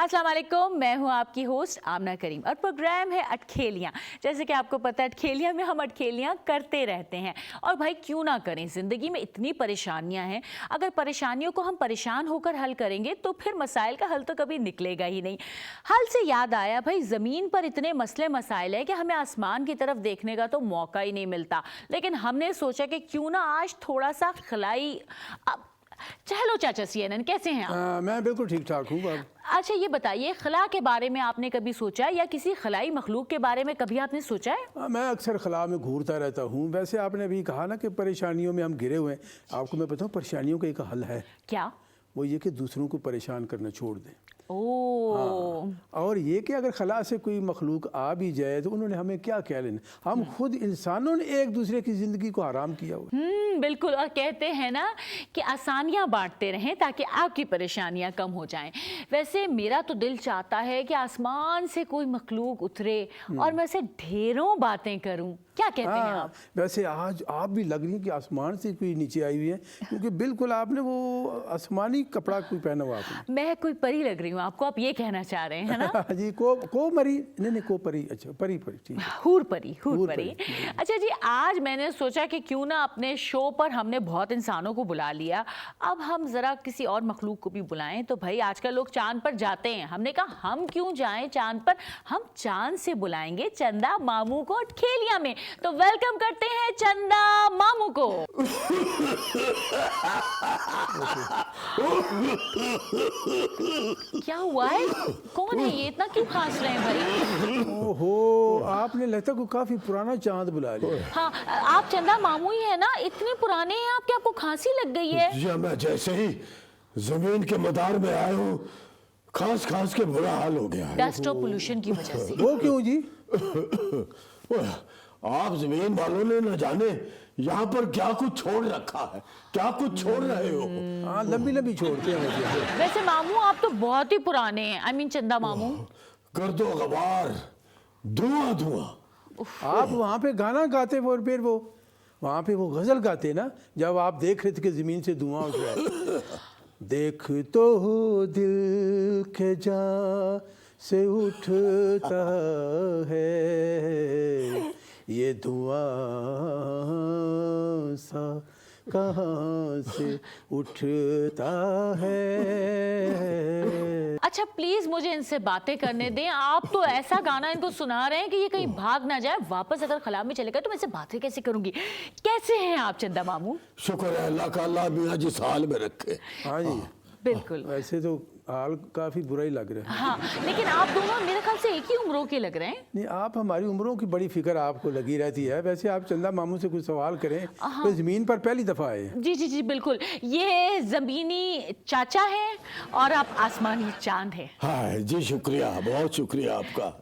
अस्सलाम वालेकुम, मैं हूं आपकी होस्ट आमना करीम और प्रोग्राम है अटखेलियाँ। जैसे कि आपको पता है अटखेलियाँ में हम अटखेलियाँ करते रहते हैं और भाई क्यों ना करें। ज़िंदगी में इतनी परेशानियां हैं, अगर परेशानियों को हम परेशान होकर हल करेंगे तो फिर मसाइल का हल तो कभी निकलेगा ही नहीं। हल से याद आया भाई, ज़मीन पर इतने मसले मसाइल हैं कि हमें आसमान की तरफ देखने का तो मौका ही नहीं मिलता, लेकिन हमने सोचा कि क्यों ना आज थोड़ा सा खिलाई। चलो चाचा CNN, कैसे हैं आप? मैं बिल्कुल ठीक ठाक हूँ। अच्छा ये बताइए, खला के बारे में आपने कभी सोचा है या किसी खलाई मखलूक के बारे में कभी आपने सोचा है? मैं अक्सर खला में घूरता रहता हूँ। वैसे आपने अभी कहा ना कि परेशानियों में हम घिरे हुए हैं, आपको मैं बताऊँ परेशानियों का एक हल है। क्या? वो ये कि दूसरों को परेशान करना छोड़ दें। हाँ। और ये कि अगर खला से कोई मखलूक आ भी जाए तो उन्होंने हमें क्या कह लेना, हम खुद इंसानों ने एक दूसरे की ज़िंदगी को हराम किया हुआ। बिल्कुल। और कहते हैं ना कि आसानियां बांटते रहें ताकि आपकी परेशानियां कम हो जाएं। वैसे मेरा तो दिल चाहता है कि आसमान से कोई मखलूक उतरे और मैं से ढेरों बातें करूं। क्या कहते हैं आप? वैसे आज आप भी लग रही हैं कि आसमान से कोई नीचे आई हुई है, क्योंकि बिल्कुल आपने वो आसमानी कपड़ा कोई पहना हुआ आपने। मैं कोई परी लग रही हूँ आपको, आप ये कहना चाह रहे हैं ना? जी, को मरी नहीं, को परी। अच्छा, परी ठीक है। हूर परी। परी। अच्छा जी, आज मैंने सोचा कि क्यों ना अपने शो पर हमने बहुत इंसानों को बुला लिया, अब हम जरा किसी और मखलूक को भी बुलाएं। तो भाई आजकल लोग चांद पर जाते हैं, हमने कहा हम क्यों जाएं चांद पर, हम चांद से बुलाएंगे चंदा मामू को अटखेलियाँ में। तो वेलकम करते हैं चंदा मामू को। क्या हुआ है? कौन है ये? इतना क्यों खांस रहे हैं भाई? ओहो, आपने लगता को काफी पुराना चांद बुला लिया। हाँ, आप चंदा मामू ही है ना? इतने पुराने हैं आप कि आपको खांसी लग गई है? जी, मैं जैसे ही जमीन के मदार में आया हूँ खांस खांस के बुरा हाल हो गया है। डस्ट और पोल्यूशन की वजह से। वो क्यों जी? आप जमीन वालों ने न जाने यहाँ पर क्या कुछ छोड़ रखा है, क्या कुछ छोड़ रहे हो। हाँ, लंबी लंबी छोड़ते हैं। वैसे मामू आप तो बहुत ही पुराने हैं। आई मीन चंदा मामू। कर दो गबार, धुआं धुआं। आप वहाँ पे गाना गाते और फिर वो वहाँ पे वो गजल गाते ना, जब आप देख रहे थे कि जमीन से धुआं उठ रहा है। देख तो हो दिल के जा से उठता है ये धुआं सा कहाँ से उठता है। अच्छा प्लीज मुझे इनसे बातें करने दें। आप तो ऐसा गाना इनको सुना रहे हैं कि ये कहीं भाग ना जाए, वापस अगर खला में चले गए तो मैं इनसे बातें कैसे करूंगी। कैसे हैं आप चंदा मामू? शुक्र है अल्लाह का, अल्लाह मियां जिस हाल में रखे। हाँ जी, बिल्कुल। वैसे तो हाल काफी बुरा ही लग रहा है। हाँ, लेकिन आप दोनों मेरे ख्याल से एक ही उम्रों के लग रहे हैं। नहीं, आप हमारी उम्रों की बड़ी फिक्र आपको लगी रहती है। वैसे आप चंदा मामू से कुछ सवाल करें तो जमीन पर पहली दफा आए। जी जी जी बिल्कुल। ये जमीनी चाचा हैं और आप आसमानी चांद हैं। हाँ जी, शुक्रिया, बहुत शुक्रिया आपका।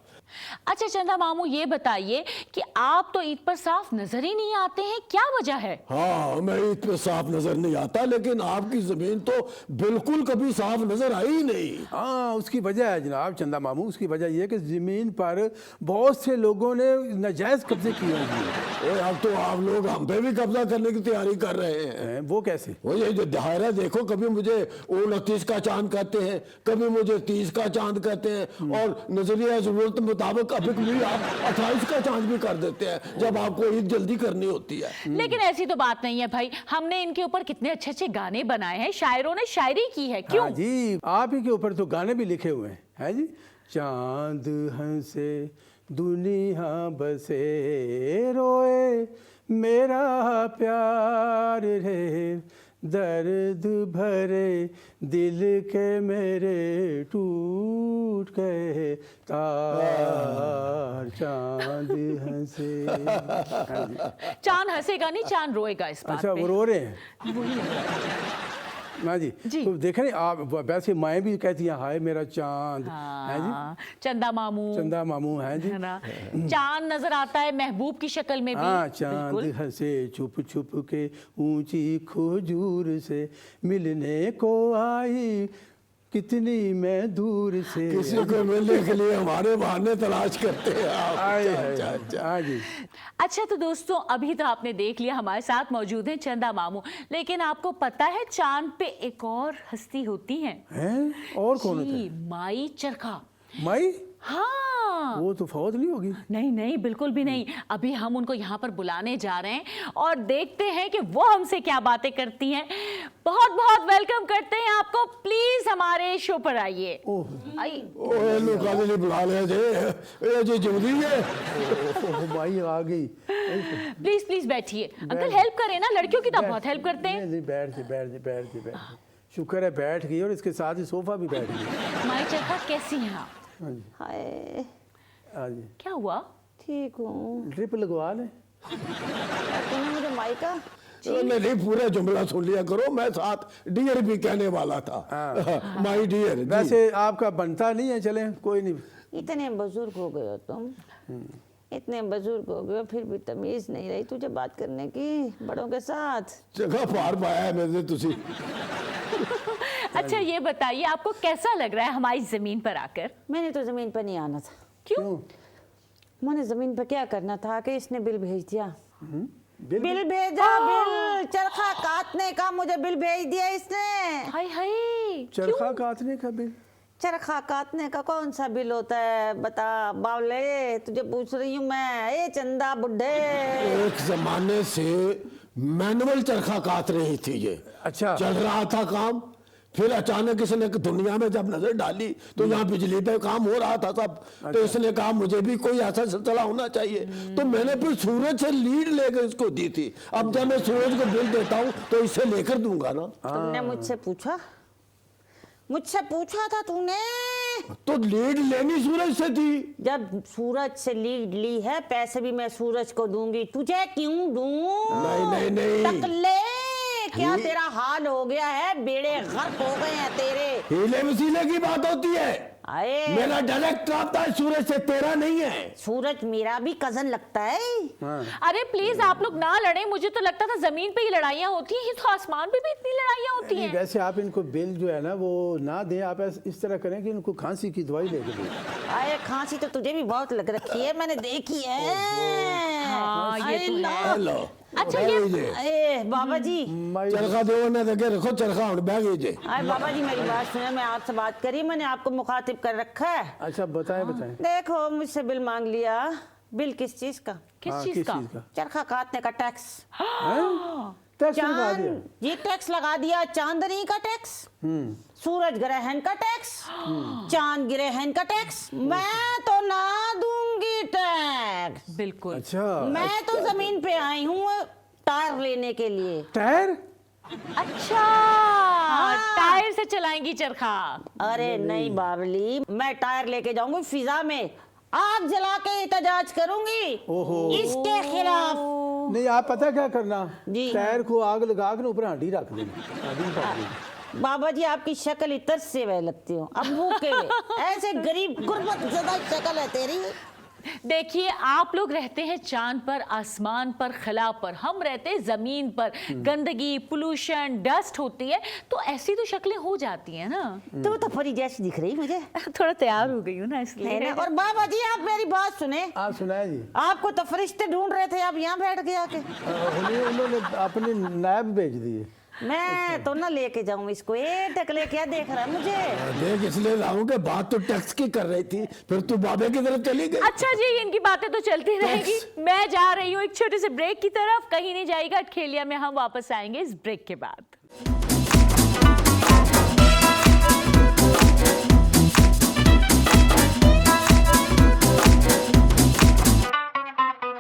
अच्छा चंदा मामू, ये बताइए कि आप तो ईद पर साफ नजर ही नहीं आते हैं, क्या वजह है? हाँ, मैं ईद पे साफ नजर नहीं आता, लेकिन आपकी जमीन तो बिल्कुल कभी साफ नजर आई ही नहीं। हाँ, उसकी वजह है जनाब चंदा मामू, उसकी वजह यह है कि ज़मीन पर बहुत से लोगों ने नाजायज़ कब्जे किए हैं। अब तो आप लोग हम पे भी कब्जा करने की तैयारी कर रहे हैं। वो कैसे? वो ये जो दायरा देखो, कभी मुझे 29 का चांद कहते हैं, कभी मुझे 30 का चांद कहते हैं, और नजरिया जरूरत मुताबिक अभी भी आप 28 का चांद भी कर देते हैं जब आपको ईद जल्दी करनी होती है। लेकिन ऐसी तो बात नहीं है भाई, हमने इनके ऊपर कितने अच्छे अच्छे गाने बनाए हैं, शायरों ने शायरी की है। क्यों? हाँ जी, आप ही के ऊपर तो गाने भी लिखे हुए हैं। है जी, चांद हंसे दुनिया बसे रोए मेरा प्यार रे, दर्द भरे दिल के मेरे टूट गए तार, चांद हंसे। चांद हंसेगा नहीं, चांद रोएगा इस बात अच्छा, पे। वो रो रहे हैं। हाँ जी, जी। तो देखें नहीं आप, वैसे माएँ भी कहती हैं हाय मेरा चांद। है जी, चंदा मामू। चंदा मामू है जी। है ना? चांद नजर आता है महबूब की शक्ल में भी। हाँ, चांद बिल्कुल। हंसे छुप छुप के ऊंची खजूर से, मिलने को आई कितनी मैं दूर से किसी को मिलने के लिए हमारे बहाने तलाश करते हैं आप। आए अच्छा, अच्छा। हाँ जी। अच्छा तो दोस्तों अभी तो आपने देख लिया हमारे साथ मौजूद हैं चंदा मामू, लेकिन आपको पता है चांद पे एक और हस्ती होती है? हैं? और कौन होता है? जी, माई चरखा। माई? हाँ, वो तो फौत नहीं होगी। नहीं नहीं बिल्कुल भी नहीं। अभी हम उनको यहाँ पर बुलाने जा रहे हैं और देखते हैं कि वो हमसे क्या बातें करती हैं। बहुत बहुत वेलकम करते हैं आपको, प्लीज हमारे शो पर आइए। ओह आई ओए लोग आगे बुला ले जे ये जी जल्दी है। ओह, माई आ गई। प्लीज प्लीज बैठिए। अंकल हेल्प करें ना, लड़कियों की तो आप बहुत हेल्प करते हैं। नहीं, बैठ जा, बैठ जा, बैठ जा, बैठ जा। शुक्र है बैठ गई, और इसके साथ ही सोफा भी बैठ गया। माई चरखा कैसी हैं आप? हाँ जी, हाय, हाँ जी। क्या हुआ? ठीक हूँ। ड्रिप लगवा ले। तूने मुझे माइका नहीं पूरा जुमला सुन लिया करो, मैं साथ डियर भी कहने वाला था। My dear. वैसे आपका बनता नहीं है, चले कोई नहीं। इतने बुजुर्ग हो गए हो तुम, इतने बुजुर्ग हो गए हो, फिर भी तमीज नहीं रही तुझे बात करने की बड़ों के साथ। जगह पार पाया है मैंने तुझे। अच्छा ये बताइए आपको कैसा लग रहा है हमारी जमीन पर आकर? मैंने तो जमीन पर नहीं आना था। क्यों? मैंने जमीन पर क्या करना था कि इसने बिल भेज दिया। बिल बिल भेजा, बिल चरखा काटने का मुझे बिल भेज दिया इसने। हाय हाय, चरखा काटने का बिल? चरखा काटने का कौन सा बिल होता है बता बावले, तुझे पूछ रही हूँ मैं। ए चंदा बुड्ढे, एक जमाने से मैनुअल चरखा काट रही थी ये। अच्छा। चल रहा था काम, फिर अचानक इसने दुनिया में जब नजर डाली तो यहाँ बिजली पे काम हो रहा था सब। तो इसने कहा मुझे भी कोई ऐसा सिलसिला होना चाहिए, तो मैंने फिर सूरज से लीड लेकर इसको दी थी। अब जब मैं सूरज को बिल देता हूँ तो इससे लेकर दूंगा ना। तुमने मुझसे पूछा? मुझसे पूछा था तूने? तो लीड लेनी सूरज से थी। जब सूरज से लीड ली है, पैसे भी मैं सूरज को दूंगी, तुझे क्यों दूं? नहीं नहीं नहीं, टकले, क्या तेरा हाल हो गया है? बेड़े गर्क हो गए हैं तेरे। हीले वसीले की बात होती है। आए, मेरा डायरेक्ट रब्ता है सूरज से, तेरा नहीं है। सूरज मेरा भी कजन लगता है। अरे प्लीज आप लोग ना लड़े, मुझे तो लगता था जमीन पे ही लड़ाइयाँ होती हैं, ये तो आसमान पे भी इतनी लड़ाइयाँ होती नहीं, हैं। वैसे आप इनको बिल जो है ना वो ना दें, आप इस तरह करें कि इनको खांसी की दवाई दे दें। आए, खांसी तो तुझे भी बहुत लग रखी है, मैंने देखी है। हाँ, ये आए, तो है। ला। हेलो अच्छा ये ए बाबा जी, माई चरखा दो ना देखे रखो, चरखा उड़ बैग लीजिए। आए बाबा जी मेरी बात सुने, मैं आपसे बात करी, मैंने आपको मुखातिब कर रखा है। अच्छा बताएं बताएं। देखो मुझसे बिल मांग लिया। बिल किस चीज का? किस हाँ, चीज किस का? चीज का? चरखा काटने का टैक्स। हैं? टैक्स लगा दिया? चांद, ये टैक्स लगा दिया, चांदनी का टैक्स, सूरज ग्रहण का टैक्स, चांद ग्रहण का टैक्स। मैं तो ना दूंगी टैक्स। बिल्कुल। अच्छा। मैं तो जमीन पे आई हूँ टायर लेने के लिए। टायर? अच्छा टायर से चलाएंगी चरखा? अरे नहीं बावली, मैं टायर लेके जाऊंगी फिजा में, आग जला के एहतजाज करूंगी ओहो। इसके खिलाफ। नहीं, आप पता क्या करना, जी। टायर को आग लगा कर ऊपर हांडी रख देना, हांडी में रख देना। बाबा जी आपकी शक्ल इतर से वह लगती हो, अब भूखे हुए। ऐसे गरीब गुर्बत ज़दा शक्ल है तेरी। देखिए आप लोग रहते हैं चांद पर, आसमान पर, खला पर, हम रहते हैं जमीन पर। गंदगी, पोल्यूशन, डस्ट होती है तो ऐसी तो शक्लें हो जाती हैं ना। तू तो परी जैसी दिख रही मुझे, थोड़ा तैयार हो गई हूँ ना है इसलिए। ना? और बाबा जी आप मेरी बात सुने, आप सुनाए जी। आपको तो फरिश्ते ढूंढ रहे थे, आप यहाँ बैठ गए आके। उन्होंने अपने नायब भेज दिए। मैं तो ना लेके जाऊं इसको। ए टकले क्या देख रहा है मुझे? देख इसलिए राहू के बात तो टैक्स की कर रही थी, फिर तू बाबे की तरफ चली गई। अच्छा जी इनकी बातें तो चलती रहेगी, मैं जा रही हूँ एक छोटे से ब्रेक की तरफ। कहीं नहीं जाएगा अटखेलिया में, हम वापस आएंगे इस ब्रेक के बाद।